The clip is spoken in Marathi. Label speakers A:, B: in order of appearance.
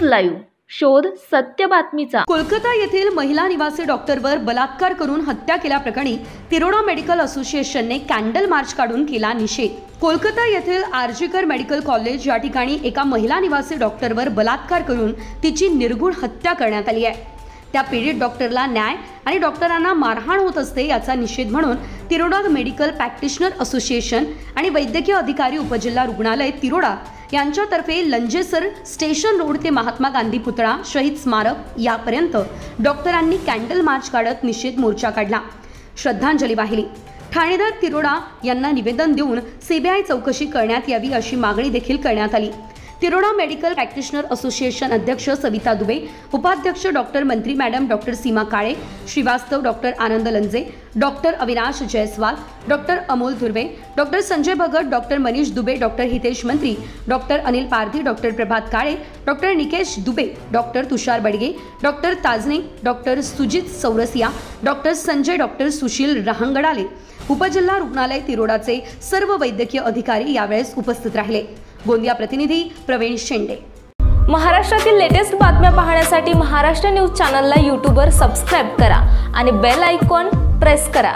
A: लाईव्ह शोध सत्य बातमीचा।
B: कोलकाता येथील महिला निवासी डॉक्टरवर बलात्कार करून हत्या केल्याप्रकरणी तिरोडा मेडिकल असोसिएशनने कॅन्डल मार्च काढून केला निषेध। कोलकाता येथील आरजीकर मेडिकल कॉलेज या ठिकाणी एका महिला निवासी डॉक्टरवर बलात्कार करून तिची निर्घृण हत्या करण्यात आली आहे। त्या पीडित डॉक्टरला न्याय आणि डॉक्टरांना मारहाण होत असते याचा निषेध म्हणून तिरोडा मेडिकल प्रॅक्टिशनर असोसिएशन आणि वैद्यकीय अधिकारी उपजिल्हा रुग्णालय तिरोडा यांच्यातर्फे लंजेसर स्टेशन रोड ते महात्मा गांधी पुतळा शहीद स्मारक यापर्यंत डॉक्टरांनी कॅन्डल मार्च काढत निषेध मोर्चा काढला, श्रद्धांजली वाहिली। ठाणेदार तिरोडा यांना निवेदन देऊन सीबीआय चौकशी करण्यात यावी अशी मागणी देखील करण्यात आली। तिरोडा मेडिकल प्रॅक्टिशनर असोसिएशन अध्यक्ष सविता दुबे, उपाध्यक्ष doctor Mantri madam doctor Seema Kale, Shrivastava doctor Anand Lanje, doctor Avinash Jaiswal, doctor Amol Dhurve, doctor Sanjay Bhagat, doctor Manish Dubey, doctor Hitesh Mantri, doctor Anil Pardhi, doctor Prabhat Kale, doctor Nikesh Dubey, doctor Tushar Badge, doctor Tajne, doctor Sujit Chaurasia, doctor Sanjay, doctor Sushil Rahangdale, उपजिल्हा रुग्णालय तिरोडाचे सर्व वैद्यकीय अधिकारी यावेळेस उपस्थित राहिले। गोंदिया प्रतिनिधी प्रवीण शेंडे।
A: महाराष्ट्रातील लेटेस्ट बातम्या पाहण्यासाठी महाराष्ट्र न्यूज चॅनलला यूट्यूबवर सबस्क्राइब करा आणि बेल आयकॉन प्रेस करा।